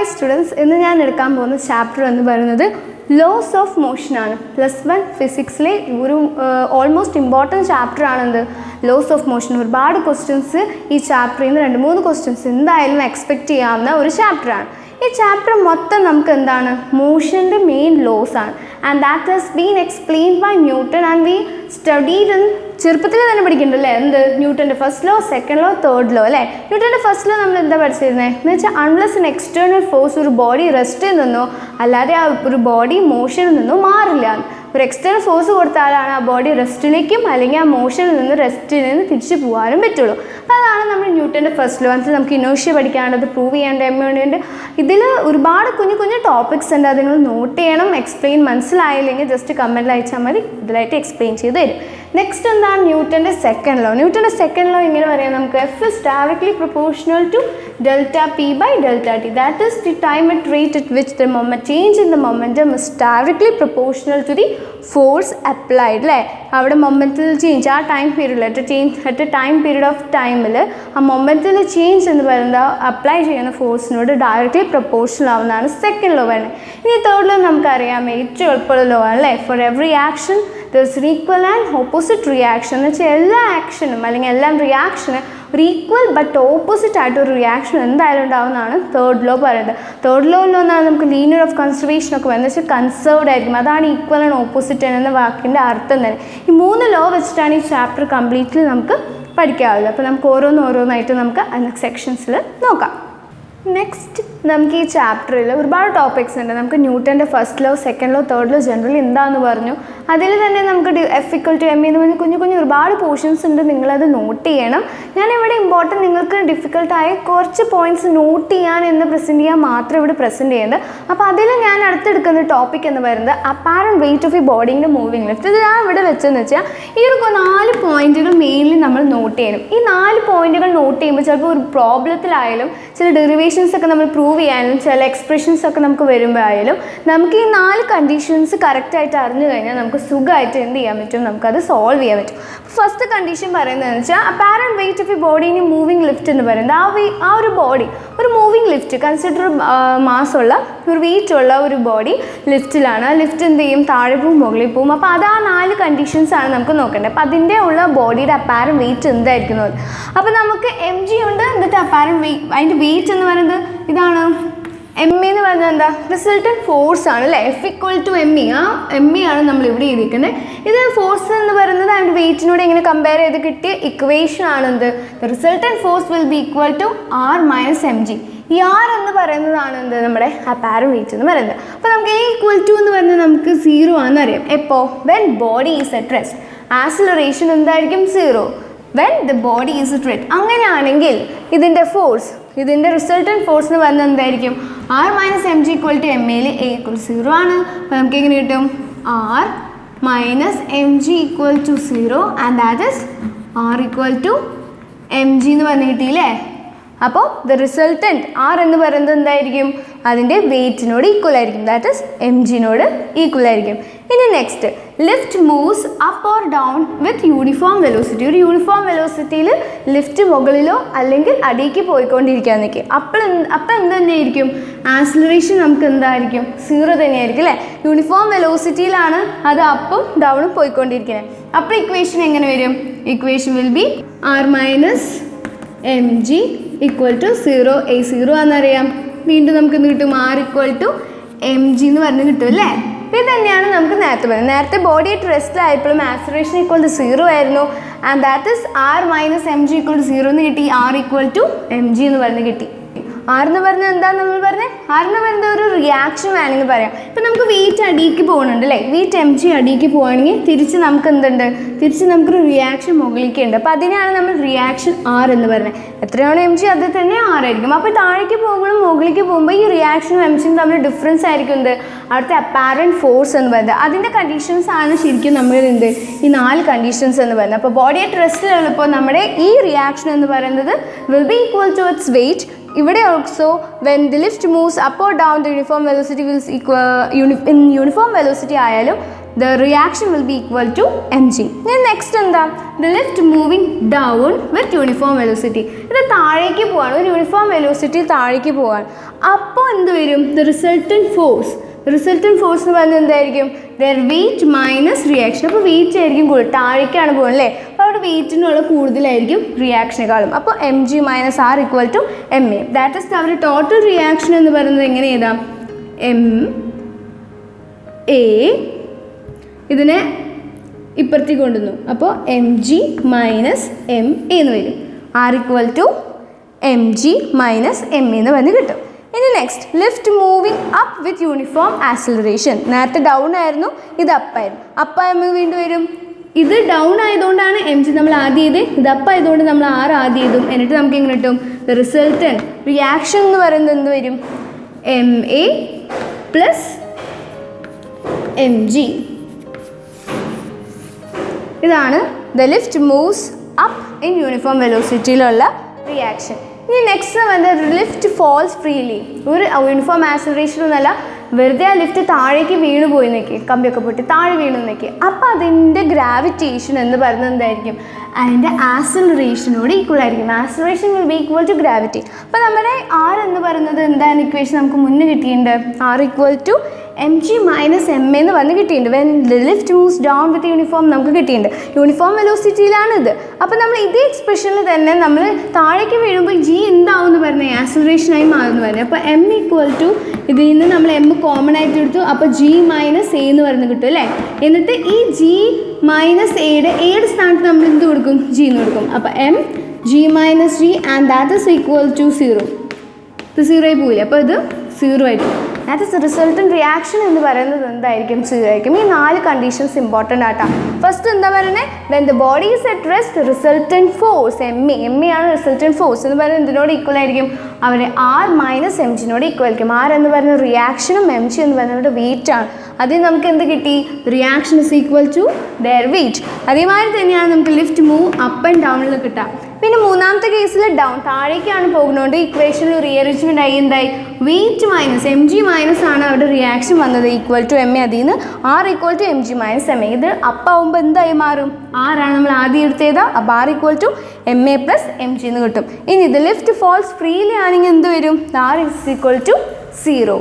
Hi students, ഇന്ന് ഞാൻ എടുക്കാൻ പോകുന്ന ചാപ്റ്റർ എന്ന് പറയുന്നത് ലോസ് ഓഫ് മോഷൻ ആണ്. +1 ഫിസിക്സിലെ ഒരു ഓൾമോസ്റ്റ് ഇമ്പോർട്ടൻറ്റ് ചാപ്റ്റർ ആണെന്ത് ലോസ് ഓഫ് മോഷൻ. ഒരുപാട് ക്വസ്റ്റ്യൻസ് ഈ ചാപ്റ്ററിൽ നിന്ന് 2-3 ക്വസ്റ്റ്യൻസ് എന്തായാലും എക്സ്പെക്റ്റ് ചെയ്യാവുന്ന ഒരു ചാപ്റ്ററാണ്. ഈ ചാപ്റ്റർ മൊത്തം നമുക്ക് എന്താണ് മോഷൻ്റെ മെയിൻ ലോസ് ആണ്. And that has been explained by Newton and we studied in ചെറുപ്പത്തിൽ തന്നെ പഠിക്കുന്നുണ്ടല്ലേ എന്ത് ന്യൂട്ടൻ്റെ first law, second law, third law അല്ലേ. ന്യൂട്ടൻ്റെ ഫസ്റ്റ് ലോ നമ്മൾ എന്താ പഠിച്ചിരുന്നത് എന്ന് വെച്ചാൽ അൺലെസ് ഇൻ എക്സ്റ്റേണൽ ഫോഴ്സ് ഒരു ബോഡി റെസ്റ്റിൽ നിന്നോ അല്ലാതെ ആ ഒരു ബോഡി മോഷനിൽ നിന്നോ മാറില്ല. ഒരു എക്സ്റ്റേണൽ ഫോഴ്സ് കൊടുത്താലാണ് ആ ബോഡി റെസ്റ്റിലേക്കും അല്ലെങ്കിൽ ആ മോഷനിൽ നിന്ന് റെസ്റ്റിൽ നിന്ന് തിരിച്ചു പോകാനും പറ്റുള്ളൂ. അപ്പോൾ അതാണ് നമ്മൾ ന്യൂട്ടൻ്റെ ഫസ്റ്റ് ലോ. എന്നിട്ട് നമുക്ക് ഇനേർഷ്യ പഠിക്കാനുള്ളത്, പ്രൂവ് ചെയ്യേണ്ട എമൗണ്ട്. ഇതിൽ ഒരുപാട് കുഞ്ഞു കുഞ്ഞു ടോപ്പിക്സ് ഉണ്ട്, അത് നിങ്ങൾ നോട്ട് ചെയ്യണം. എക്സ്പ്ലെയിൻ മനസ്സിലായില്ലെങ്കിൽ ജസ്റ്റ് കമൻറ്റിൽ അയച്ചാൽ മതി, ഇതിലായിട്ട് എക്സ്പ്ലെയിൻ ചെയ്ത് തരും. നെക്സ്റ്റ് എന്താണ് ന്യൂട്ടൻ്റെ സെക്കൻഡ് ലോ. ന്യൂട്ടൻ്റെ സെക്കൻഡ് ലോ ഇങ്ങനെ പറയാം നമുക്ക്, F is directly proportional to delta P by delta T. That is the time at rate at which the change in the momentum is directly proportional to the force applied. അല്ലേ, അവിടെ മൊമെൻറ്റൽ change ആ time പീരീഡിൽ at time period of ടൈമിൽ ആ മൊമെൻറ്റൽ change എന്ന് പറയുന്നത് apply ചെയ്യുന്ന ഫോഴ്സിനോട് directly proportional ആവുന്നതാണ് സെക്കൻഡ് ലോ പറയുന്നത്. ഇനി തേർഡ് ലോ നമുക്കറിയാം, ഏറ്റവും എളുപ്പമുള്ള ലോ ആണ് അല്ലേ. For every action there is an equal and opposite reaction. എന്ന് വെച്ചാൽ എല്ലാ ആക്ഷനും അല്ലെങ്കിൽ എല്ലാം റിയാക്ഷന് ഒരു ഈക്വൽ ബട്ട് ഓപ്പോസിറ്റ് ആയിട്ട് ഒരു റിയാക്ഷൻ എന്തായാലും ഉണ്ടാവുന്നതാണ് തേർഡ് ലോ പറയുന്നത്. തേർഡ് ലോ എന്നാണ് നമുക്ക് ലീനിയർ ഓഫ് കൺസർവേഷൻ ഒക്കെ വരുന്നത് വെച്ചാൽ കൺസേർവ്ഡ് ആയിരിക്കും. അതാണ് ഈക്വൽ ആൻഡ് ഓപ്പോസിറ്റ് എന്ന വാക്കിൻ്റെ അർത്ഥം തന്നെ. ഈ 3 ലോ വെച്ചിട്ടാണ് ഈ ചാപ്റ്റർ കംപ്ലീറ്റ്ലി നമുക്ക് പഠിക്കാവുന്നത്. അപ്പോൾ നമുക്ക് ഓരോന്നായിട്ട് നമുക്ക് സെക്ഷൻസിൽ നോക്കാം. നെക്സ്റ്റ് നമുക്ക് ഈ ചാപ്റ്ററിൽ ഒരുപാട് ടോപ്പിക്സ് ഉണ്ട്. നമുക്ക് ന്യൂട്ടൻ്റെ first law, second law, third law generally എന്താണെന്ന് പറഞ്ഞു. അതിൽ തന്നെ നമുക്ക് F = m എന്ന് പറഞ്ഞ് കുഞ്ഞു കുഞ്ഞു ഒരുപാട് പോർഷൻസ് ഉണ്ട്, നിങ്ങളത് നോട്ട് ചെയ്യണം. ഞാനിവിടെ ഇമ്പോർട്ടൻറ്റ് നിങ്ങൾക്ക് ഡിഫിക്കൽട്ടായ കുറച്ച് പോയിൻറ്റ്സ് നോട്ട് ചെയ്യാൻ എന്ന് പ്രസൻറ്റ് ചെയ്യാൻ മാത്രം ഇവിടെ പ്രസൻറ്റ് ചെയ്യുന്നത്. അപ്പോൾ അതിൽ ഞാൻ അടുത്തെടുക്കുന്ന ടോപ്പിക് എന്ന് പറയുന്നത് അപ്പാരൻറ്റ് വെയിറ്റ് ഓഫ് ഈ ബോഡിൻ്റെ മൂവിങ് ലിഫ്റ്റ്. ഇത് ഞാൻ ഇവിടെ വെച്ചെന്ന് വെച്ചാൽ ഈ ഒരു 4 പോയിൻറ്റുകൾ മെയിൻലി നമ്മൾ നോട്ട് ചെയ്യണം. ഈ 4 പോയിൻറ്റുകൾ നോട്ട് ചെയ്യുമ്പോൾ ചിലപ്പോൾ ഒരു പ്രോബ്ലത്തിലായാലും ചില ഡെറിവേഷൻസ് ഒക്കെ നമ്മൾ പ്രൂവ് ചെയ്യാനും ചില എക്സ്പ്രഷൻസ് ഒക്കെ നമുക്ക് വരുമ്പോൾ ആയാലും നമുക്ക് ഈ 4 കണ്ടീഷൻസ് കറക്റ്റായിട്ട് അറിഞ്ഞു കഴിഞ്ഞാൽ നമുക്ക് സുഖമായിട്ട് എന്ത് ചെയ്യാൻ പറ്റും, നമുക്കത് സോൾവ് ചെയ്യാൻ പറ്റും. ഫസ്റ്റ് കണ്ടീഷൻ പറയുന്നതെന്ന് വെച്ചാൽ അപ്പാരൻറ്റ് വെയിറ്റ് ഓഫ് ഈ ബോഡീന് മൂവിങ് ലിഫ്റ്റ് എന്ന് പറയുന്നത് ആ ഒരു ബോഡി ഒരു മൂവിങ് ലിഫ്റ്റ് കൺസിഡർ മാസമുള്ള ഒരു വെയിറ്റ് ഉള്ള ഒരു ബോഡി ലിഫ്റ്റിലാണ്. ആ ലിഫ്റ്റ് എന്ത് ചെയ്യും, താഴെ പോവും മുകളിൽ പോവും. അപ്പോൾ അത് ആ 4 കണ്ടീഷൻസ് ആണ് നമുക്ക് നോക്കേണ്ടത്. അപ്പോൾ അതിൻ്റെ ഉള്ള ബോഡിയുടെ അപ്പാരൻറ്റ് വെയിറ്റ് എന്തായിരിക്കുന്നത്. അപ്പോൾ നമുക്ക് mg ഉണ്ട്, എന്നിട്ട് അപ്പാരൻറ്റ് വെയിറ്റ് അതിൻ്റെ വെയിറ്റ് എന്ന് പറയുന്നത് ഇതാണ്. എം എന്ന് പറഞ്ഞാൽ എന്താ, റിസൾട്ടൻറ്റ് ഫോഴ്സ് ആണ് അല്ലേ. F = me. ആ me ആണ് നമ്മൾ ഇവിടെ എഴുതിയിരിക്കുന്നത്. ഇത് ഫോഴ്സ് എന്ന് പറയുന്നത് അതിൻ്റെ വെയിറ്റിനോട് ഇങ്ങനെ കമ്പയർ ചെയ്ത് കിട്ടിയ ഇക്വേഷൻ ആണെന്ത്, the resultant force will be equal to R - mg. ഈ R എന്ന് പറയുന്നതാണ് എന്ത്, നമ്മുടെ അപ്പാരൻറ്റ് വെയിറ്റ് എന്ന് പറയുന്നത്. അപ്പോൾ നമുക്ക് A = എന്ന് പറയുന്നത് നമുക്ക് 0 ആണെന്നറിയാം. എപ്പോൾ, when body is at rest. Acceleration എന്തായിരിക്കും, 0. When the body is at rest. അങ്ങനെയാണെങ്കിൽ ഇതിൻ്റെ ഫോഴ്സ്, ഇതിൻ്റെ റിസൾട്ടൻറ്റ് ഫോഴ്സ് എന്ന് പറയുന്നത് എന്തായിരിക്കും, R - mg = m. A = 0 ആണ്. അപ്പോൾ നമുക്ക് എങ്ങനെ കിട്ടും, R - mg = 0 and that is R = mg എന്ന് പറഞ്ഞ് കിട്ടിയില്ലേ. അപ്പോൾ ദ റിസൾട്ടൻറ്റ് R എന്ന് പറയുന്നത് എന്തായിരിക്കും, അതിൻ്റെ വെയിറ്റിനോട് ഈക്വൽ ആയിരിക്കും, ദാറ്റ് ഇസ് mgനോട് ഈക്വൽ ആയിരിക്കും. ഇനി next, lift moves up or down with uniform velocity. ഒരു യൂണിഫോം വെലോസിറ്റിയിൽ ലിഫ്റ്റ് മുകളിലോ അല്ലെങ്കിൽ അടിയിലേക്ക് പോയിക്കൊണ്ടിരിക്കാൻ നിൽക്കും. അപ്പോൾ എന്ത് തന്നെയായിരിക്കും, ആക്സിലറേഷൻ നമുക്ക് എന്തായിരിക്കും, 0 തന്നെയായിരിക്കും അല്ലേ. യൂണിഫോം വെലോസിറ്റിയിലാണ് അത് അപ്പും ഡൗണും പോയിക്കൊണ്ടിരിക്കുന്നത്. അപ്പോൾ ഇക്വേഷൻ എങ്ങനെ വരും, equation will be R - mg = 0. A 0 ആണെന്നറിയാം. വീണ്ടും നമുക്ക് എന്ത് കിട്ടും, R = mg എന്ന് പറഞ്ഞ് കിട്ടും അല്ലേ. ഇത് തന്നെയാണ് നമുക്ക് നേരത്തെ പറയുന്നത്. നേരത്തെ ബോഡി അറ്റ് റെസ്റ്റിലായപ്പോഴും ആക്സിലറേഷൻ = 0 ആയിരുന്നു. And that is R - mg = 0 എന്ന് കിട്ടി. R = mg എന്ന് പറഞ്ഞ് കിട്ടി. R എന്ന് പറഞ്ഞാൽ എന്താണെന്ന് നമ്മൾ പറഞ്ഞത്, R എന്ന് പറയുന്നത് ഒരു റിയാക്ഷൻ വേണമെങ്കിൽ പറയാം. ഇപ്പം നമുക്ക് വെയിറ്റ് അടിയിലേക്ക് പോകുന്നുണ്ട് അല്ലേ, വെയിറ്റ് mg അടിയിലേക്ക് പോകുകയാണെങ്കിൽ തിരിച്ച് നമുക്ക് എന്തുണ്ട്, തിരിച്ച് നമുക്കൊരു റിയാക്ഷൻ മുകളിലേക്ക് ഉണ്ട്. അപ്പോൾ അതിനെയാണ് നമ്മൾ റിയാക്ഷൻ R എന്ന് പറയുന്നത്. എത്രയാണ് mg അത് തന്നെ R ആയിരിക്കും. അപ്പോൾ താഴേക്ക് പോകുമ്പോഴും മുകളിലേക്ക് പോകുമ്പോൾ ഈ റിയാക്ഷനും mgയും തമ്മിൽ ഡിഫറൻസ് ആയിരിക്കും എന്ത്, അടുത്ത അപ്പാരൻറ്റ് ഫോഴ്സ് എന്ന് പറയുന്നത്. അതിൻ്റെ കണ്ടീഷൻസ് ആണ് ശരിക്കും നമ്മൾ എന്ത്, ഈ 4 കണ്ടീഷൻസ് എന്ന് പറയുന്നത്. അപ്പോൾ ബോഡി അറ്റ് റെസ്റ്റിലുള്ളപ്പോൾ നമ്മുടെ ഈ റിയാക്ഷൻ എന്ന് പറയുന്നത് will be equal to its weight. ഇവിടെ also when the lift moves up or down the uniform velocity will in uniform velocity ആയാലും the reaction will be equal to mg. Then next എന്താ, the lift moving down with uniform velocity. ഇത് താഴേക്ക് പോവാണ്, ഒരു uniform velocity താഴേക്ക് പോവാണ്. അപ്പോൾ എന്ത് വരും, the resultant force എന്ന് പറഞ്ഞാൽ എന്തായിരിക്കും, their weight minus reaction. അപ്പോൾ വെയിറ്റ് ആയിരിക്കും കൂടുതൽ, താഴേക്കാണ് പോകുന്നത് അല്ലേ, അപ്പോൾ അവിടെ വെയിറ്റിനുള്ള കൂടുതലായിരിക്കും റിയാക്ഷനെക്കാളും. അപ്പോൾ M G minus R equal to M A. That is our total reaction എന്ന് പറയുന്നത് എങ്ങനെ എഴുതാം, എം എ ഇതിനെ ഇപ്പുറത്തേക്ക് കൊണ്ടുവന്നു, അപ്പോൾ M G minus M A എന്ന് വരും. R equal to M G minus M A എന്ന് പറഞ്ഞ് കിട്ടും. ഇനി next, lift moving up with uniform acceleration. നേരത്തെ ഡൗൺ ആയിരുന്നു, ഇത് അപ്പായിരുന്നു. അപ്പാകുമ്പോൾ വീണ്ടും വരും, ഇത് ഡൗൺ ആയതുകൊണ്ടാണ് എം ജി നമ്മൾ ആദ്യം ചെയ്ത്, ഇത് അപ്പ് ആയതുകൊണ്ട് നമ്മൾ ആർ ആദ്യം ചെയ്തും. എന്നിട്ട് നമുക്ക് എങ്ങനെ കിട്ടും, ദ റിസൾട്ടൻറ്റ് റിയാക്ഷൻ എന്ന് പറയുന്നത് എന്ത് വരും, M A plus M G. ഇതാണ് the lift moves up in uniform വെലോസിറ്റിയിലുള്ള റിയാക്ഷൻ. ഇനി നെക്സ്റ്റ് വന്നത് ലിഫ്റ്റ് ഫോൾസ് ഫ്രീലി. ഒരു യൂണിഫോം ആക്സിലറേഷൻ എന്നല്ല, വെറുതെ ആ ലിഫ്റ്റ് താഴേക്ക് വീണ് പോയി നിൽക്കി, കമ്പിയൊക്കെ പൊട്ടി താഴെ വീണ് നിൽക്കി. അപ്പോൾ അതിൻ്റെ ഗ്രാവിറ്റേഷൻ എന്ന് പറയുന്നത് എന്തായിരിക്കും, അതിൻ്റെ ആക്സിലറേഷനോട് ഈക്വൽ ആയിരിക്കും. Acceleration will be equal to gravity. അപ്പോൾ നമ്മുടെ ആർ എന്ന് പറയുന്നത് എന്താണ് ഇക്വേഷൻ നമുക്ക് മുന്നേ കിട്ടിയിട്ടുണ്ട്, R equal to M G minus M എന്ന് പറഞ്ഞ് കിട്ടിയിട്ടുണ്ട്. When lift moves down with uniform നമുക്ക് കിട്ടിയിട്ടുണ്ട്, യൂണിഫോം വെലോസിറ്റിയിലാണ് ഇത്. അപ്പോൾ നമ്മൾ ഇതേ എക്സ്പ്രഷനിൽ തന്നെ നമ്മൾ താഴേക്ക് വീഴുമ്പോൾ ജി എന്താവും എന്ന് പറഞ്ഞാൽ ആക്സിലറേഷനായി മാറുമെന്ന് പറഞ്ഞു. അപ്പോൾ എം ഈക്വൽ ടു ഇതിൽ നിന്ന് നമ്മൾ എം കോമൺ ആയിട്ട് എടുത്തു, അപ്പോൾ ജി മൈനസ് എ എന്ന് പറഞ്ഞ് കിട്ടും അല്ലേ. എന്നിട്ട് ഈ ജി മൈനസ് എയുടെ സ്ഥാനത്ത് നമ്മൾ എന്ത് കൊടുക്കും, ജി എന്ന് കൊടുക്കും. അപ്പോൾ M G minus G and that is equal to 0. ഇത് 0 ആയി പോയില്ല, അപ്പോൾ ഇത് 0 ആയിരിക്കും. ദാറ്റ് ഇസ് റിസൾട്ടൻറ്റ് റിയാക്ഷൻ എന്ന് പറയുന്നത് എന്തായിരിക്കും, 0 ആയിരിക്കും. ഈ 4 കണ്ടീഷൻസ് ഇമ്പോർട്ടൻ്റ് ആട്ടാ. ഫസ്റ്റ് എന്താ പറയുന്നത്, when the body is at rest resultant force M A ആണ് റിസൾട്ടൻറ്റ് ഫോഴ്സ് എന്ന് പറയുന്നത് എന്തിനോട് ഈക്വൽ ആയിരിക്കും, അവരെ ആർ മൈനസ് എം ജിനോട് ഈക്വൽ ആയിരിക്കും. ആർ എന്ന് പറയുന്നത് റിയാക്ഷനും എം ജി എന്ന് പറയുന്നത് വെയിറ്റ് ആണ്. അതിൽ നമുക്ക് എന്ത് കിട്ടി, reaction is equal to their weight. അതേമാതിരി തന്നെയാണ് നമുക്ക് ലിഫ്റ്റ് മൂവ് അപ്പ് ആൻഡ് ഡൗണിൽ കിട്ടുക. പിന്നെ മൂന്നാമത്തെ കേസിൽ ഡൗൺ താഴേക്കാണ് പോകുന്നതുകൊണ്ട് ഇക്വേഷനിൽ റീഅറേഞ്ച്മെൻ്റ് ആയി എന്തായി, wait minus M G minus ആണ് അവിടെ റിയാക്ഷൻ വന്നത് ഈക്വൽ ടു എം എ. അതിൽ നിന്ന് R equal to M G minus M A. ഇത് അപ്പാവുമ്പോൾ എന്തായി മാറും, ആറാണ് നമ്മൾ ആദ്യം എടുത്തേതാ, അപ്പോൾ R equal to M A plus M G എന്ന് കിട്ടും. ഇനി ഇത് ലിഫ്റ്റ് ഫോൾസ് ഫ്രീലി ആണെങ്കിൽ എന്ത് വരും, ആർ ഇസ് ഈക്വൽ ടു 0.